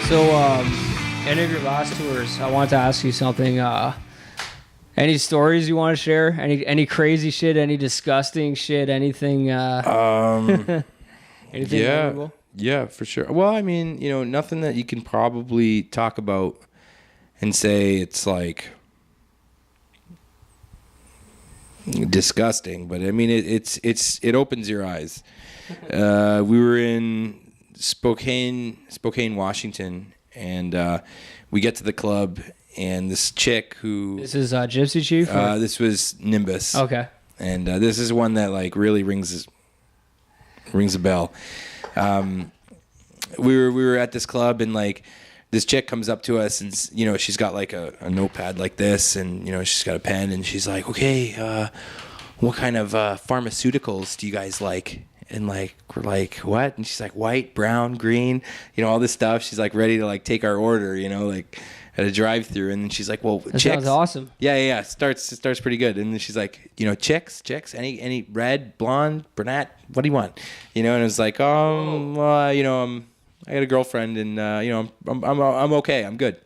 So, any of your last tours, I wanted to ask you something. Any stories you want to share? Any crazy shit? Any disgusting shit? Anything? Anything memorable? Yeah, for sure. Well, I mean, nothing that you can probably talk about and say it's like disgusting, but I mean, it opens your eyes. We were in Spokane, Washington, and we get to the club, and this chick who... This is Gypsy Chief? This was Nimbus. Okay. And this is one that like really rings a bell. We were at this club, and like this chick comes up to us, and she's got like a notepad like this, and she's got a pen, and she's like, okay, what kind of pharmaceuticals do you guys like? And like, we're like, what? And she's like, white, brown, green, all this stuff. She's like ready to like take our order, like at a drive-through. And then she's like, well, that chicks. Sounds awesome. Yeah. It starts pretty good. And then she's like, chicks, any red, blonde, brunette, what do you want? And it was like, I got a girlfriend, and I'm okay, I'm good.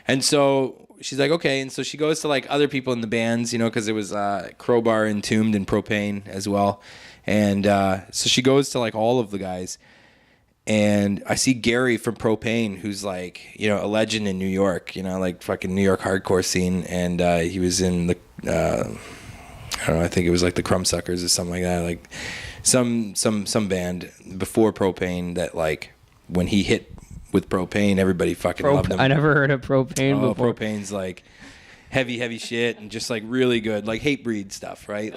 And so she's like, okay. And so she goes to like other people in the bands, because it was Crowbar, Entombed, and Propane as well. And so she goes to like all of the guys, and I see Gary from Propane, who's like, a legend in New York, like fucking New York hardcore scene. And he was in the, I don't know, I think it was like the Crumbsuckers or something like that, like some band before Propane that like when he hit with Propane, everybody fucking loved him. I never heard of Propane before. Propane's like heavy shit, and just like really good, like Hatebreed stuff, right?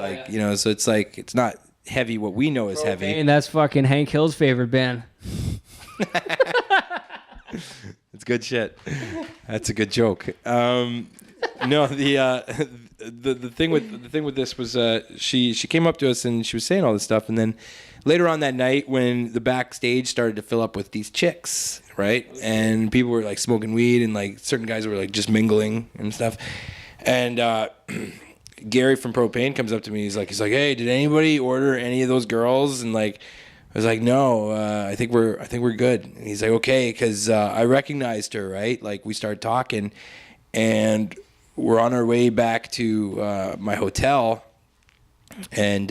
So it's like, it's not heavy what we know as heavy. And that's fucking Hank Hill's favorite band. It's good shit. That's a good joke. No, the thing with this was she came up to us, and she was saying all this stuff, and then later on that night, when the backstage started to fill up with these chicks, right, and people were like smoking weed, and like certain guys were like just mingling and stuff, and Gary from Propane comes up to me. He's like, hey, did anybody order any of those girls? And like, I was like, no, I think we're good. And he's like, okay, because I recognized her, right? Like, we started talking, and we're on our way back to my hotel, and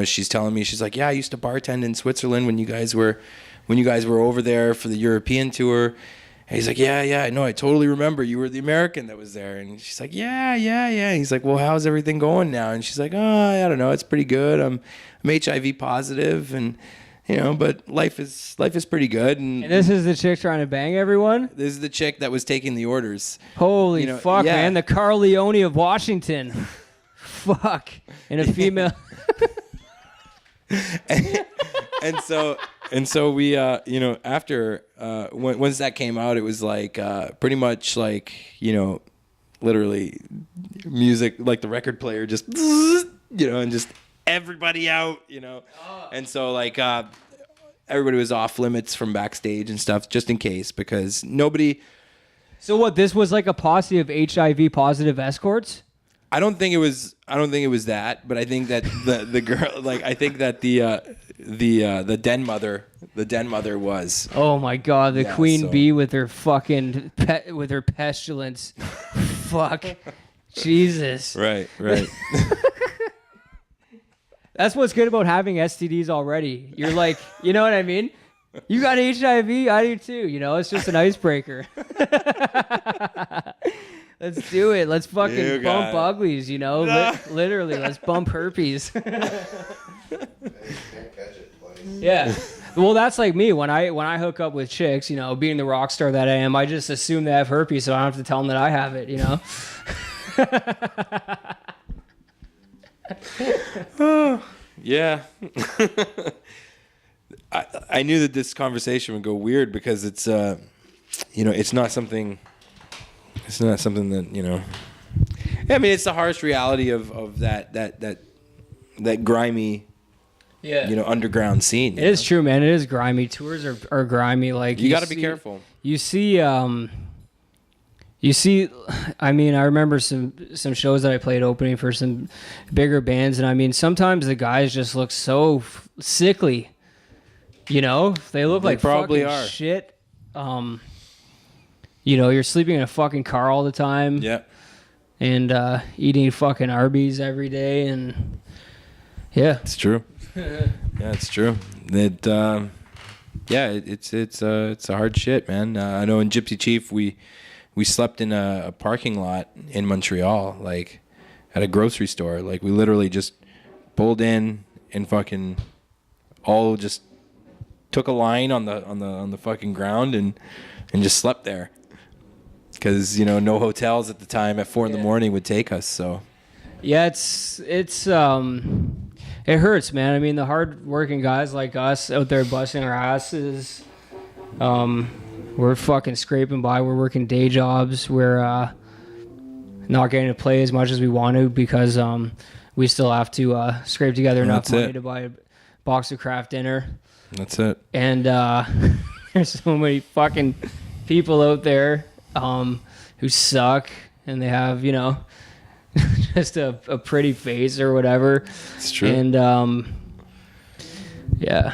she's telling me, she's like, yeah, I used to bartend in Switzerland when you guys were over there for the European tour. And he's like, yeah, I know, I totally remember. You were the American that was there. And she's like, yeah. And he's like, well, how's everything going now? And she's like, I don't know, it's pretty good. I'm HIV positive, and but life is pretty good. And this is the chick trying to bang everyone? This is the chick that was taking the orders. Holy fuck, yeah. Man, the Carl Leone of Washington. Fuck. And a female. And so we, after, once that came out, it was like, pretty much like, literally music, like the record player just, and just everybody out, and so like, everybody was off limits from backstage and stuff, just in case, because nobody. So what, this was like a posse of HIV positive escorts? I don't think it was that, but I think that the girl, like, I think that the den mother was. Oh my God, the queen bee with her fucking with her pestilence. Fuck, Jesus. Right. That's what's good about having STDs already. You're like, you know what I mean? You got HIV, I do too. It's just an icebreaker. Let's do it. Let's fucking bump uglies, literally, let's bump herpes. Yeah. Well, that's like me. When I hook up with chicks, being the rock star that I am, I just assume they have herpes, so I don't have to tell them that I have it, Oh, yeah. I knew that this conversation would go weird because it's it's not something that I mean, it's the harsh reality of that grimy underground scene. It is true, man. It is grimy. Tours are grimy. Like you got to be careful. You see, I mean, I remember some shows that I played opening for some bigger bands, and I mean, sometimes the guys just look so sickly. They look like probably fucking are. shit. You're sleeping in a fucking car all the time. Yeah. And eating fucking Arby's every day, and yeah, It's true. Yeah, it's true. It's a hard shit, man. I know in Gypsy Chief we slept in a parking lot in Montreal, like at a grocery store. Like we literally just pulled in and fucking all just took a line on the fucking ground and just slept there. Because no hotels at the time at 4 a.m. would take us. So yeah, it hurts, man. I mean, the hard-working guys like us out there busting our asses, we're fucking scraping by. We're working day jobs. We're not getting to play as much as we want to because we still have to scrape together enough money to buy a box of craft dinner. That's it. And there's so many fucking people out there who suck, and they have just a pretty face or whatever. It's true. And yeah,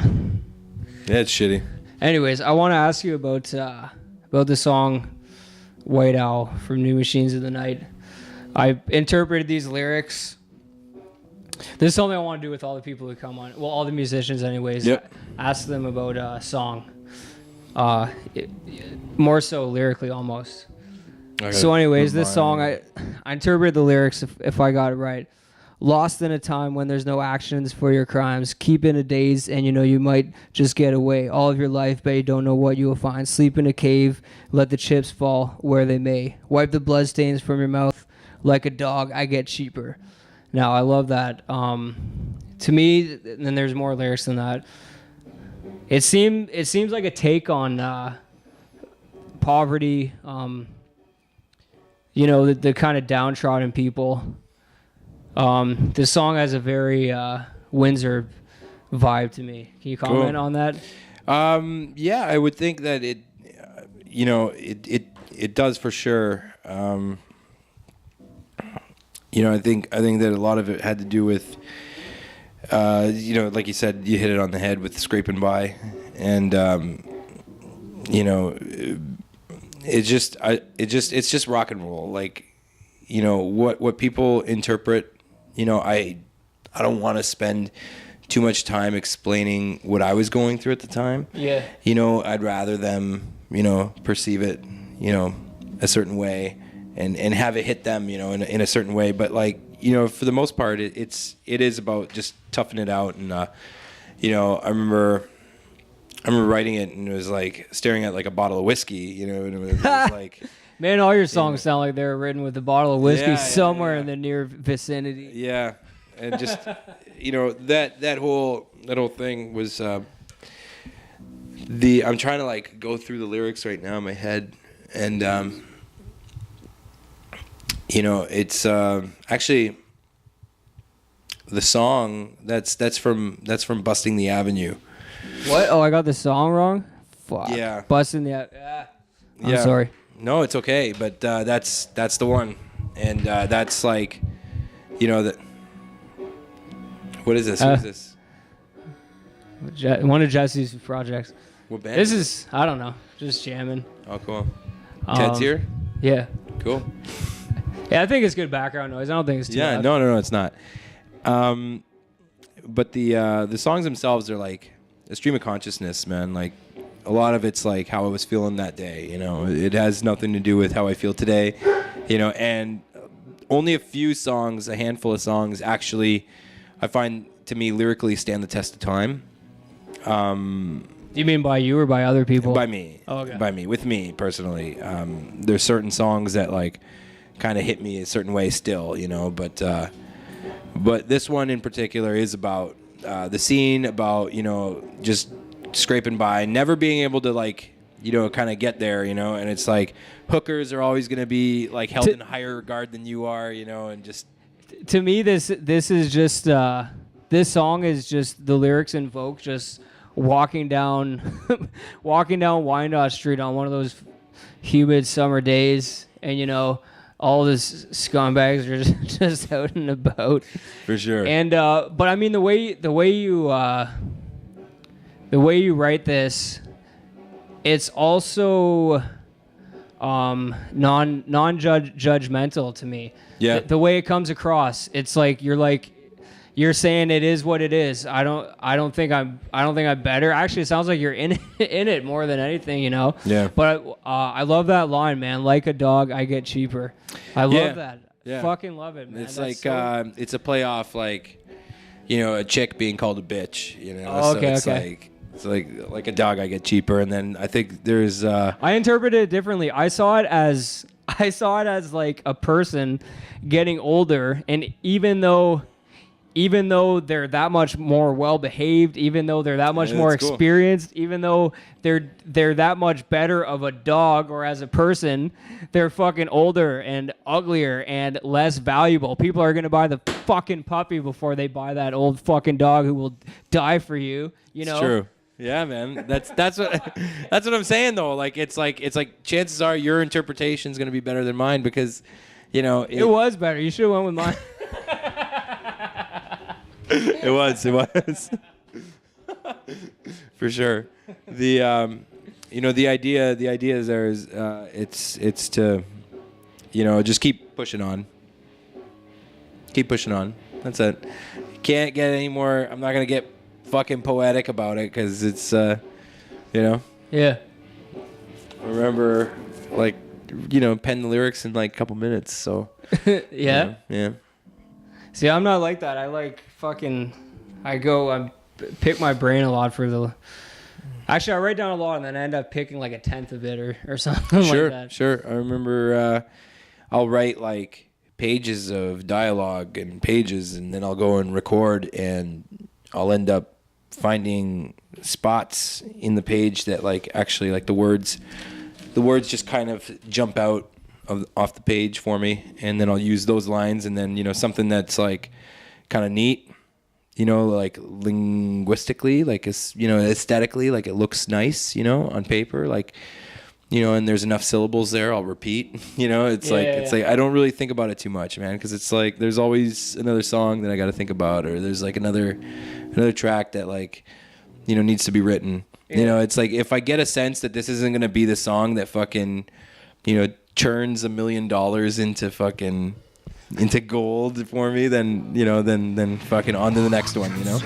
it's shitty. anyways, I want to ask you about the song White Owl from New Machines of the Night. I interpreted these lyrics. This is something I want to do with all the people who come on. Well, all the musicians anyways. Yep. Ask them about a song. More so lyrically almost. Okay. So anyways, this song, I interpreted the lyrics if I got it right. Lost in a time when there's no actions for your crimes. Keep in a daze and you might just get away. All of your life, but you don't know what you will find. Sleep in a cave, let the chips fall where they may. Wipe the bloodstains from your mouth. Like a dog, I get cheaper. Now, I love that. To me, and there's more lyrics than that. It seems like a take on poverty, the kind of downtrodden people. This song has a very Windsor vibe to me. Can you comment on that? Yeah, I would think that it does for sure. I think that a lot of it had to do with, like you said, you hit it on the head with scraping by, and it's just rock and roll. Like, what people interpret. I don't want to spend too much time explaining what I was going through at the time. Yeah. I'd rather them, perceive it, a certain way. And have it hit them, in a certain way. But like, for the most part, it is about just toughing it out. And I remember writing it, and it was like staring at like a bottle of whiskey, and it was like, man, all your songs sound like they're written with a bottle of whiskey somewhere in the near vicinity. Yeah, and just that whole thing was I'm trying to like go through the lyrics right now in my head, and it's actually the song that's from Busting the Avenue. What? Oh, I got the song wrong? Fuck. Yeah. Busting the I'm sorry. No, it's okay, but that's the one. And that's like, that. What is this? Who is this? One of Jesse's projects. What band? This is, I don't know, just jamming. Oh, cool. Ted's here? Yeah. Cool. Yeah, I think it's good background noise. I don't think it's too loud. No, it's not. But the songs themselves are like a stream of consciousness, man. Like a lot of it's like how I was feeling that day. It has nothing to do with how I feel today. And only a handful of songs actually, I find to me lyrically stand the test of time. Do you mean by you or by other people? By me. Oh, okay. By me. With me personally. There's certain songs that like kind of hit me a certain way still, but this one in particular is about the scene, about just scraping by, never being able to like, you know, kind of get there, you know, and it's like hookers are always going to be like held in higher regard than you are, you know, and just. To me, this is just this song is just the lyrics invoke just walking down Wyandotte Street on one of those humid summer days, and you know all these scumbags are just out and about. For sure. And but I mean the way you write this, it's also non-judgmental to me. Yeah. The way it comes across, it's like you're saying it is what it is. I don't think I'm better. Actually, it sounds like you're in it more than anything, you know. Yeah. But I love that line, man. Like a dog, I get cheaper. I love that. Yeah. Fucking love it, man. It's That's like it's a play off like, you know, a chick being called a bitch, you know. Oh, okay, so it's like a dog, I get cheaper, and then I think there's I interpreted it differently. I saw it as like a person getting older, and even though they're that much more well behaved, even though they're that much more experienced, even though they're that much better of a dog or as a person, they're fucking older and uglier and less valuable. People are gonna buy the fucking puppy before they buy that old fucking dog who will die for you. You know? It's true. Yeah, man. That's what I'm saying though. Like it's like chances are your interpretation is gonna be better than mine because, you know, it was better. You should have went with mine. It was for sure. The you know, the idea is there is it's to, you know, just keep pushing on. That's it. Can't get any more. I'm not gonna get fucking poetic about it because it's you know. Yeah. Remember, like, you know, pen the lyrics in like a couple minutes. So. Yeah. Yeah. See, I'm not like that. I like fucking. I pick my brain a lot for the. Actually, I write down a lot and then I end up picking like a tenth of it or something like that. Sure. I remember I'll write like pages of dialogue and pages, and then I'll go and record, and I'll end up finding spots in the page that like actually like the words just kind of jump out off the page for me, and then I'll use those lines, and then, you know, something that's like kind of neat, you know, like linguistically, like it's, you know, aesthetically, like it looks nice, you know, on paper, like, you know, and there's enough syllables there, I'll repeat, you know, it's like I don't really think about it too much, man, because it's like there's always another song that I got to think about, or there's like another track that, like, you know, needs to be written. You know, it's like if I get a sense that this isn't gonna be the song that fucking, you know, churns $1 million into gold for me, then, you know, then fucking on to the next one, you know.